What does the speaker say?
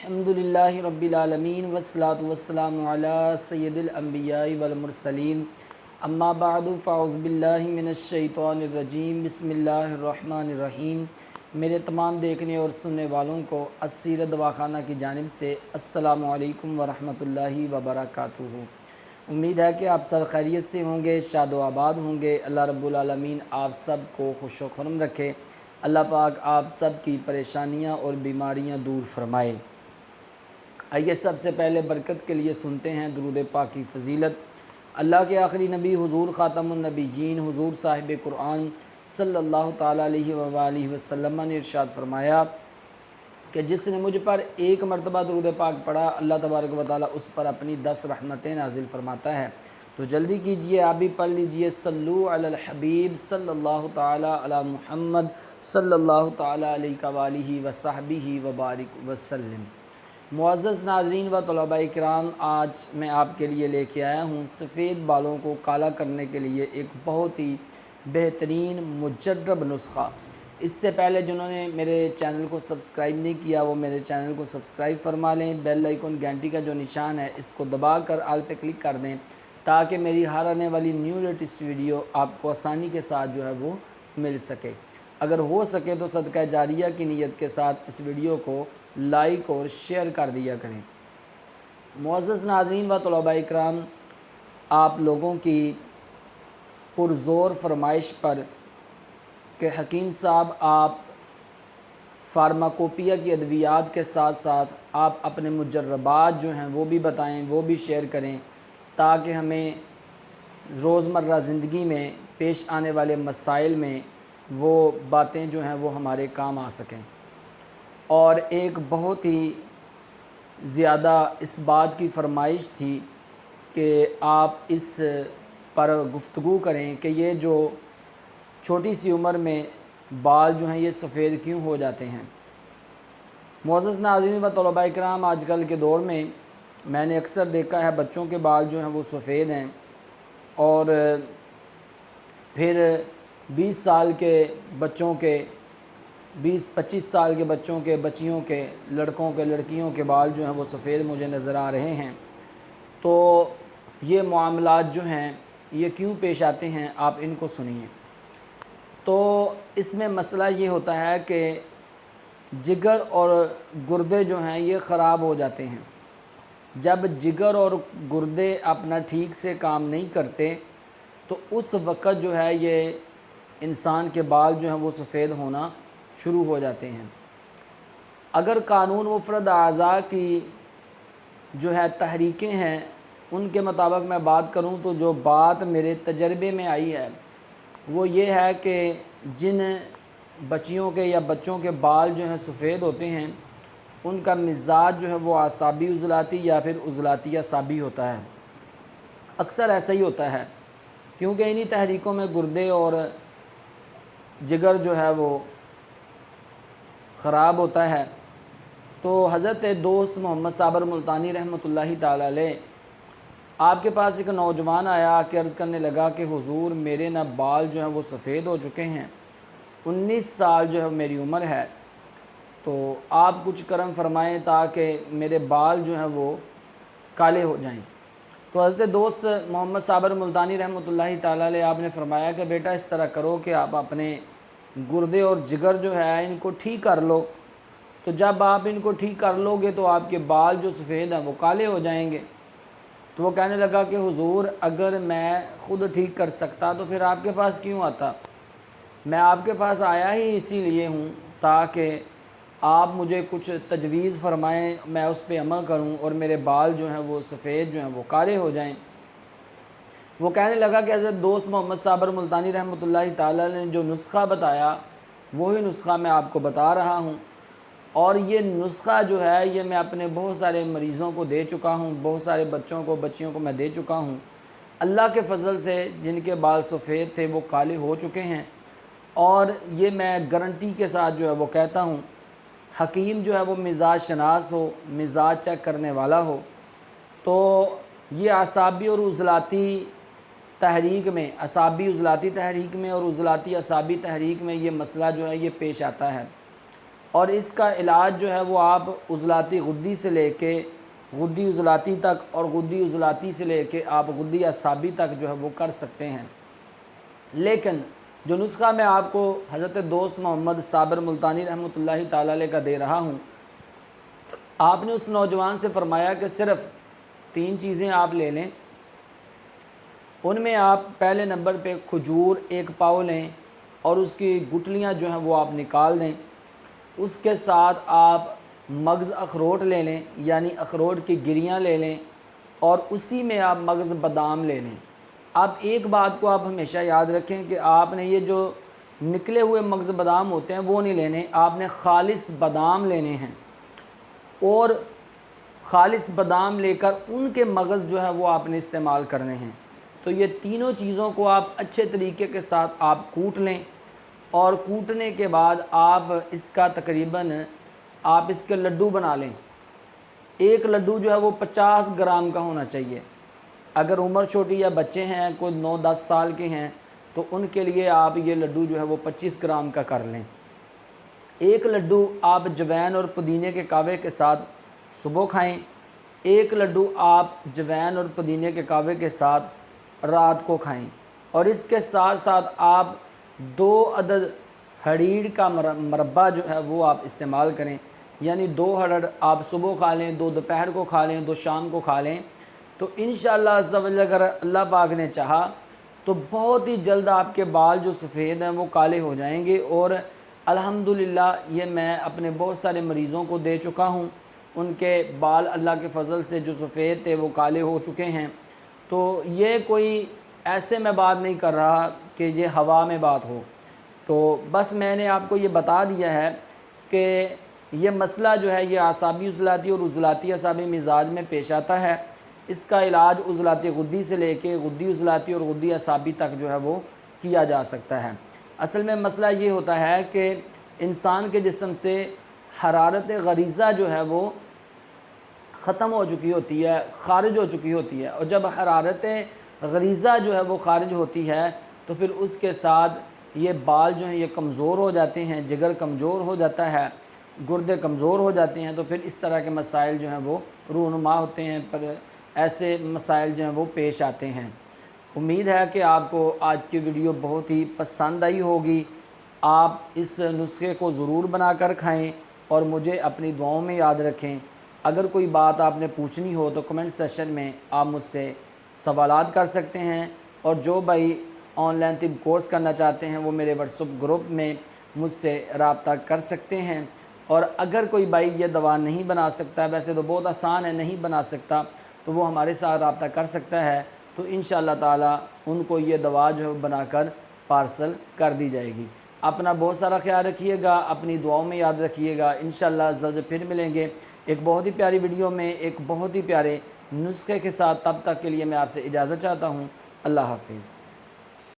الحمدللہ رب العالمین والصلاة والسلام علی سید الانبیاء والمرسلین اما بعد فاعوذ باللہ من الشیطان الرجیم بسم اللہ الرحمن الرحیم۔ میرے تمام دیکھنے اور سننے والوں کو السیرت دواخانہ کی جانب سے السلام علیکم ورحمۃ اللہ وبرکاتہ۔ امید ہے کہ آپ سب خیریت سے ہوں گے، شاد و آباد ہوں گے۔ اللہ رب العالمین آپ سب کو خوش و خرم رکھے۔ اللہ پاک آپ سب کی پریشانیاں اور بیماریاں دور فرمائے۔ آئیے سب سے پہلے برکت کے لیے سنتے ہیں درود پاک کی فضیلت۔ اللہ کے آخری نبی حضور خاتم النبیین حضور صاحب قرآن صلی اللہ تعالیٰ علیہ وآلہ وسلم نے ارشاد فرمایا کہ جس نے مجھ پر ایک مرتبہ درود پاک پڑھا، اللہ تبارک و تعالیٰ اس پر اپنی 10 رحمتیں نازل فرماتا ہے۔ تو جلدی کیجئے، آپ بھی پڑھ لیجئے، صلو علی الحبیب صلی اللہ تعالیٰ علی محمد صلی اللہ تعالیٰ علیہ وآلہ وصحبہ وبارک وسلم۔ معزز ناظرین و طلباء کرام، آج میں آپ کے لیے لے کے آیا ہوں سفید بالوں کو کالا کرنے کے لیے ایک بہت ہی بہترین مجرب نسخہ۔ اس سے پہلے جنہوں نے میرے چینل کو سبسکرائب نہیں کیا وہ میرے چینل کو سبسکرائب فرما لیں، بیل آئیکن گھنٹی کا جو نشان ہے اس کو دبا کر آل پہ کلک کر دیں تاکہ میری ہر آنے والی نیو لیٹسٹ ویڈیو آپ کو آسانی کے ساتھ جو ہے وہ مل سکے۔ اگر ہو سکے تو صدقہ جاریہ کی نیت کے ساتھ اس ویڈیو کو لائک اور شیئر کر دیا کریں۔ معزز ناظرین و طلباء اکرام، آپ لوگوں کی پرزور فرمائش پر کہ حکیم صاحب آپ فارماکوپیا کی ادویات کے ساتھ ساتھ آپ اپنے مجربات جو ہیں وہ بھی بتائیں، وہ بھی شیئر کریں تاکہ ہمیں روزمرہ زندگی میں پیش آنے والے مسائل میں وہ باتیں جو ہیں وہ ہمارے کام آ سکیں۔ اور ایک بہت ہی زیادہ اس بات کی فرمائش تھی کہ آپ اس پر گفتگو کریں کہ یہ جو چھوٹی سی عمر میں بال جو ہیں یہ سفید کیوں ہو جاتے ہیں۔ معزز ناظرین و طلباء کرام، آج کل کے دور میں نے اکثر دیکھا ہے بچوں کے بال جو ہیں وہ سفید ہیں اور پھر 20 سال کے بچوں کے 20-25 سال کے بچوں کے بچیوں کے لڑکوں کے لڑکیوں کے بال جو ہیں وہ سفید مجھے نظر آ رہے ہیں۔ تو یہ معاملات جو ہیں یہ کیوں پیش آتے ہیں، آپ ان کو سنیے۔ تو اس میں مسئلہ یہ ہوتا ہے کہ جگر اور گردے جو ہیں یہ خراب ہو جاتے ہیں۔ جب جگر اور گردے اپنا ٹھیک سے کام نہیں کرتے تو اس وقت جو ہے یہ انسان کے بال جو ہیں وہ سفید ہونا شروع ہو جاتے ہیں۔ اگر قانون مفرد اعضاء کی جو ہے تحریکیں ہیں ان کے مطابق میں بات کروں تو جو بات میرے تجربے میں آئی ہے وہ یہ ہے کہ جن بچیوں کے یا بچوں کے بال جو ہیں سفید ہوتے ہیں ان کا مزاج جو ہے وہ اعصابی عضلاتی یا پھر عضلاتی اعصابی ہوتا ہے۔ اکثر ایسا ہی ہوتا ہے کیونکہ انہی تحریکوں میں گردے اور جگر جو ہے وہ خراب ہوتا ہے۔ تو حضرت دوست محمد صابر ملتانی رحمۃ اللہ تعالی علیہ آپ کے پاس ایک نوجوان آیا کہ عرض کرنے لگا کہ حضور میرے نہ بال جو ہیں وہ سفید ہو چکے ہیں، 19 سال جو ہے میری عمر ہے، تو آپ کچھ کرم فرمائیں تاکہ میرے بال جو ہیں وہ کالے ہو جائیں۔ تو حضرت دوست محمد صابر ملتانی رحمۃ اللہ تعالی علیہ آپ نے فرمایا کہ بیٹا اس طرح کرو کہ آپ اپنے گردے اور جگر جو ہے ان کو ٹھیک کر لو، تو جب آپ ان کو ٹھیک کر لو گے تو آپ کے بال جو سفید ہیں وہ کالے ہو جائیں گے۔ تو وہ کہنے لگا کہ حضور اگر میں خود ٹھیک کر سکتا تو پھر آپ کے پاس کیوں آتا؟ میں آپ کے پاس آیا ہی اسی لیے ہوں تاکہ آپ مجھے کچھ تجویز فرمائیں، میں اس پہ عمل کروں اور میرے بال جو ہیں وہ سفید جو ہیں وہ کالے ہو جائیں۔ وہ کہنے لگا کہ حضرت دوست محمد صابر ملتانی رحمۃ اللہ تعالیٰ نے جو نسخہ بتایا وہی نسخہ میں آپ کو بتا رہا ہوں، اور یہ نسخہ جو ہے یہ میں اپنے بہت سارے مریضوں کو دے چکا ہوں، بہت سارے بچوں کو بچیوں کو میں دے چکا ہوں۔ اللہ کے فضل سے جن کے بال سفید تھے وہ کالے ہو چکے ہیں، اور یہ میں گارنٹی کے ساتھ جو ہے وہ کہتا ہوں۔ حکیم جو ہے وہ مزاج شناس ہو، مزاج چیک کرنے والا ہو، تو یہ اعصابی اور عضلاتی تحریک میں اعصابی عضلاتی تحریک میں اور عضلاتی اعصابی تحریک میں یہ مسئلہ جو ہے یہ پیش آتا ہے۔ اور اس کا علاج جو ہے وہ آپ عضلاتی غدی سے لے کے غدی عضلاتی تک اور غدی عضلاتی سے لے کے آپ غدی اعصابی تک جو ہے وہ کر سکتے ہیں۔ لیکن جو نسخہ میں آپ کو حضرت دوست محمد صابر ملتانی رحمۃ اللہ تعالی علیہ کا دے رہا ہوں، آپ نے اس نوجوان سے فرمایا کہ صرف 3 چیزیں آپ لے لیں، ان میں آپ پہلے نمبر پہ کھجور 1 پاؤ لیں اور اس کی گٹلیاں جو ہیں وہ آپ نکال دیں۔ اس کے ساتھ آپ مغز اخروٹ لے لیں، یعنی اخروٹ کی گریاں لے لیں، اور اسی میں آپ مغز بادام لے لیں۔ اب ایک بات کو آپ ہمیشہ یاد رکھیں کہ آپ نے یہ جو نکلے ہوئے مغز بادام ہوتے ہیں وہ نہیں لینے، آپ نے خالص بادام لینے ہیں، اور خالص بادام لے کر ان کے مغز جو ہے وہ آپ نے استعمال کرنے ہیں۔ تو یہ تینوں چیزوں کو آپ اچھے طریقے کے ساتھ آپ کوٹ لیں، اور کوٹنے کے بعد آپ اس کا تقریباً آپ اس کے لڈو بنا لیں۔ ایک لڈو جو ہے وہ 50 گرام کا ہونا چاہیے۔ اگر عمر چھوٹی یا بچے ہیں، کوئی 9-10 سال کے ہیں، تو ان کے لیے آپ یہ لڈو جو ہے وہ 25 گرام کا کر لیں۔ ایک لڈو آپ جوین اور پودینے کے کاوے کے ساتھ صبح کھائیں، ایک لڈو آپ جوین اور پودینے کے کاوے کے ساتھ رات کو کھائیں، اور اس کے ساتھ ساتھ آپ 2 عدد ہڑیڑ کا مربع جو ہے وہ آپ استعمال کریں، یعنی 2 ہڑڑ آپ صبح کھا لیں، 2 دوپہر کو کھا لیں، 2 شام کو کھا لیں۔ تو انشاءاللہ عز و جل اگر اللہ پاک نے چاہا تو بہت ہی جلد آپ کے بال جو سفید ہیں وہ کالے ہو جائیں گے، اور الحمدللہ یہ میں اپنے بہت سارے مریضوں کو دے چکا ہوں، ان کے بال اللہ کے فضل سے جو سفید تھے وہ کالے ہو چکے ہیں۔ تو یہ کوئی ایسے میں بات نہیں کر رہا کہ یہ ہوا میں بات ہو، تو بس میں نے آپ کو یہ بتا دیا ہے کہ یہ مسئلہ جو ہے یہ اعصابی عضلاتی اور عضلاتی اعصابی مزاج میں پیش آتا ہے۔ اس کا علاج عضلاتی غدی سے لے کے غدی عضلاتی اور غدی اعصابی تک جو ہے وہ کیا جا سکتا ہے۔ اصل میں مسئلہ یہ ہوتا ہے کہ انسان کے جسم سے حرارت غریزہ جو ہے وہ ختم ہو چکی ہوتی ہے، خارج ہو چکی ہوتی ہے، اور جب حرارت غریزہ جو ہے وہ خارج ہوتی ہے تو پھر اس کے ساتھ یہ بال جو ہیں یہ کمزور ہو جاتے ہیں، جگر کمزور ہو جاتا ہے، گردے کمزور ہو جاتے ہیں، تو پھر اس طرح کے مسائل جو ہیں وہ رونما ہوتے ہیں، پر ایسے مسائل جو ہیں وہ پیش آتے ہیں۔ امید ہے کہ آپ کو آج کی ویڈیو بہت ہی پسند آئی ہوگی۔ آپ اس نسخے کو ضرور بنا کر کھائیں اور مجھے اپنی دعاؤں میں یاد رکھیں۔ اگر کوئی بات آپ نے پوچھنی ہو تو کمنٹ سیشن میں آپ مجھ سے سوالات کر سکتے ہیں، اور جو بھائی آن لائن طب کورس کرنا چاہتے ہیں وہ میرے واٹس ایپ گروپ میں مجھ سے رابطہ کر سکتے ہیں۔ اور اگر کوئی بھائی یہ دوا نہیں بنا سکتا، ویسے تو بہت آسان ہے، نہیں بنا سکتا، تو وہ ہمارے ساتھ رابطہ کر سکتا ہے، تو انشاءاللہ تعالی ان کو یہ دوا جو ہے بنا کر پارسل کر دی جائے گی۔ اپنا بہت سارا خیال رکھیے گا، اپنی دعاؤں میں یاد رکھیے گا۔ انشاءاللہ عز و جل پھر ملیں گے ایک بہت ہی پیاری ویڈیو میں ایک بہت ہی پیارے نسخے کے ساتھ۔ تب تک کے لیے میں آپ سے اجازت چاہتا ہوں۔ اللہ حافظ۔